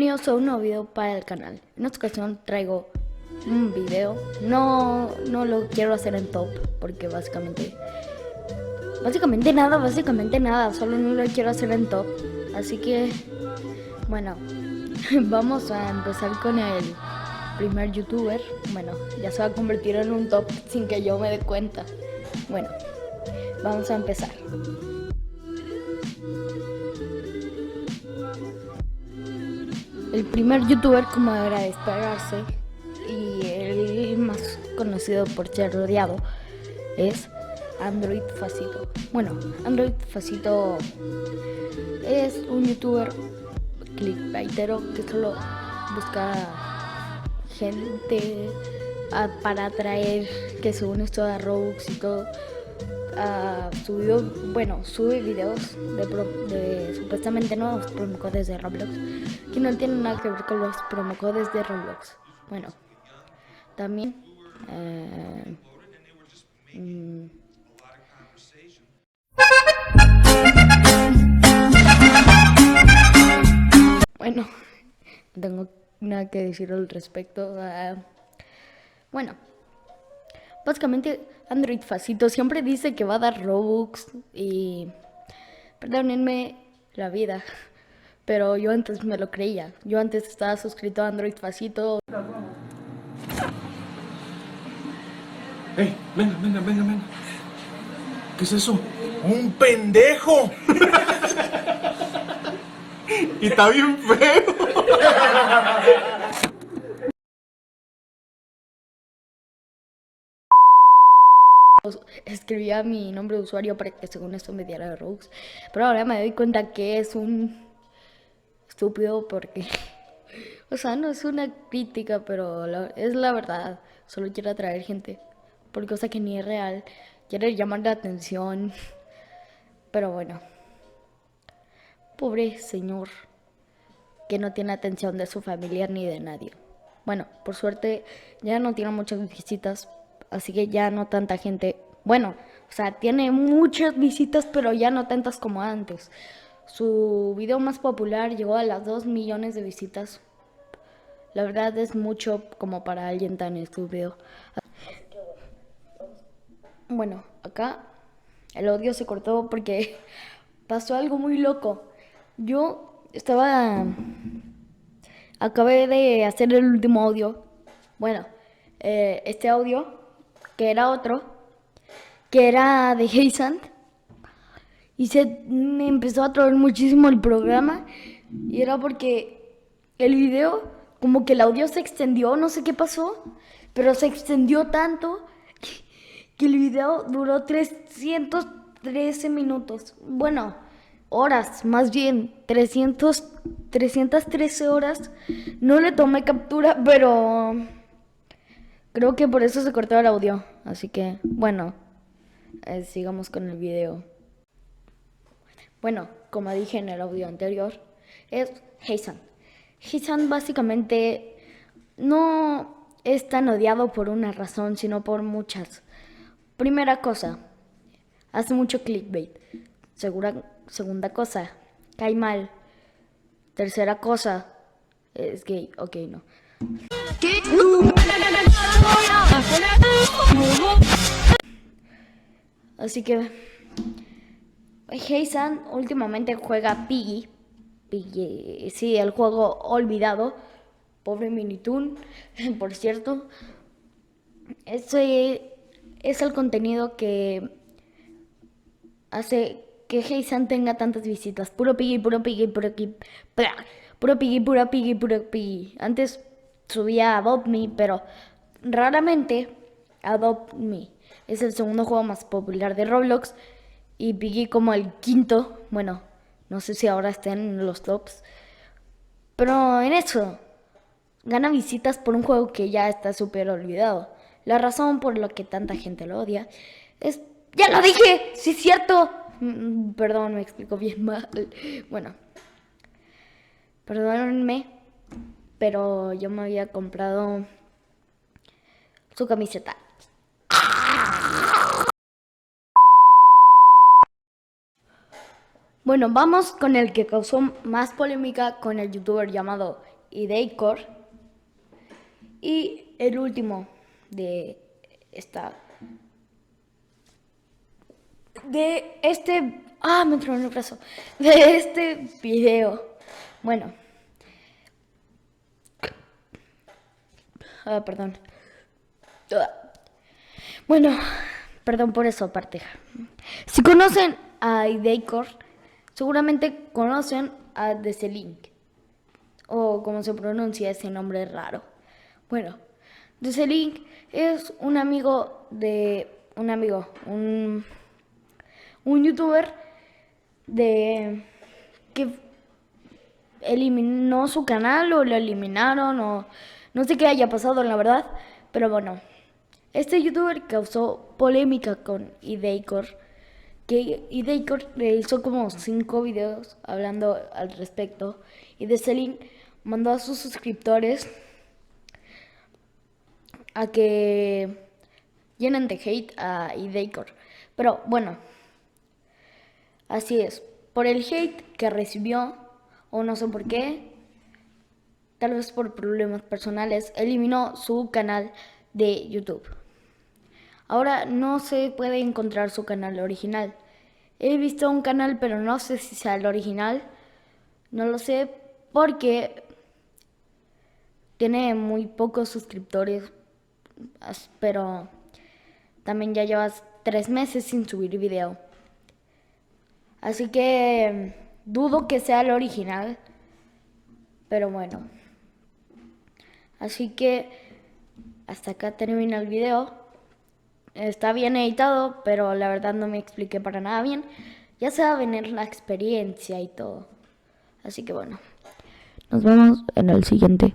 Bienvenidos a un nuevo video para el canal. En esta ocasión traigo un video. No lo quiero hacer en top porque básicamente nada, solo no lo quiero hacer en top. Así que, bueno, vamos a empezar con el primer youtuber. Bueno, ya se va a convertir en un top sin que yo me dé cuenta. Bueno, vamos a empezar. El primer youtuber, como era de esperarse, y el más conocido por ser odiado, es Android Facito. Bueno, Android Facito es un youtuber clickbaitero que solo busca gente para atraer, que según esto da Robux y todo. Sube videos de supuestamente nuevos promocodes de Roblox que no tienen nada que ver con los promocodes de Roblox. Bueno, también bueno, no tengo nada que decir al respecto. Bueno, básicamente Android Facito siempre dice que va a dar Robux y perdónenme la vida, pero yo antes me lo creía. Yo antes estaba suscrito a Android Facito. ¡Ey! Venga. ¿Qué es eso? ¡Un pendejo! Y está bien feo. Escribía mi nombre de usuario para que según esto me diera Robux, pero ahora me doy cuenta que es un estúpido porque, o sea, no es una crítica, pero es la verdad. Solo quiere atraer gente por cosa que ni es real. Quiere llamar la atención, pero bueno, pobre señor que no tiene atención de su familia ni de nadie. Bueno, por suerte ya no tiene muchas visitas, así que ya no tanta gente. Bueno, o sea, tiene muchas visitas, pero ya no tantas como antes. Su video más popular llegó a las 2 millones de visitas. La verdad es mucho como para alguien tan estúpido. Bueno, acá el audio se cortó porque pasó algo muy loco. Acabé de hacer el último audio. Bueno, este audio, que era otro, que era de Heysant, y me empezó a traer muchísimo el programa, y era porque el video, como que el audio se extendió, no sé qué pasó, pero se extendió tanto que el video duró 313 minutos. Bueno, horas, más bien, 313 horas. No le tomé captura, pero creo que por eso se cortó el audio. Así que, bueno, sigamos con el video. Bueno, como dije en el audio anterior, es Heysant. Heysant básicamente no es tan odiado por una razón, sino por muchas. Primera cosa, hace mucho clickbait. Segunda cosa, cae mal. Tercera cosa, es gay. Ok, no. Así que Heysant últimamente juega Piggy. Piggy, sí, el juego olvidado. Pobre Minitoon, por cierto. Ese es el contenido que hace que Heysant tenga tantas visitas. Puro Piggy. Antes subía Adopt Me, pero raramente Adopt Me. Es el segundo juego más popular de Roblox y Piggy como el quinto. Bueno, no sé si ahora está en los tops, pero en eso gana visitas por un juego que ya está súper olvidado. La razón por la que tanta gente lo odia es... ¡Ya lo dije! ¡Sí es cierto! Perdón, me explico bien mal. Bueno, perdónenme, pero yo me había comprado su camiseta. Bueno, vamos con el que causó más polémica, con el youtuber llamado Idacor. Y el último de me tronó el brazo. De este video. Bueno. Perdón. Bueno, perdón por eso aparte. Si conocen a Idacor, seguramente conocen a Deselink. O como se pronuncia ese nombre raro. Bueno, Deselink es un youtuber que eliminó su canal o lo eliminaron o no sé qué haya pasado la verdad, pero bueno, este youtuber causó polémica con Idacor, que Idacor realizó como 5 videos hablando al respecto y Deselink mandó a sus suscriptores a que llenen de hate a Idacor. Pero bueno, así es. Por el hate que recibió, o no sé por qué, tal vez por problemas personales, eliminó su canal de YouTube. Ahora no se puede encontrar su canal original. He visto un canal, pero no sé si sea el original. No lo sé porque tiene muy pocos suscriptores, pero también ya llevas 3 meses sin subir video. Así que dudo que sea el original, pero bueno. Así que hasta acá termina el video. Está bien editado, pero la verdad no me expliqué para nada bien. Ya se va a venir la experiencia y todo. Así que bueno, nos vemos en el siguiente.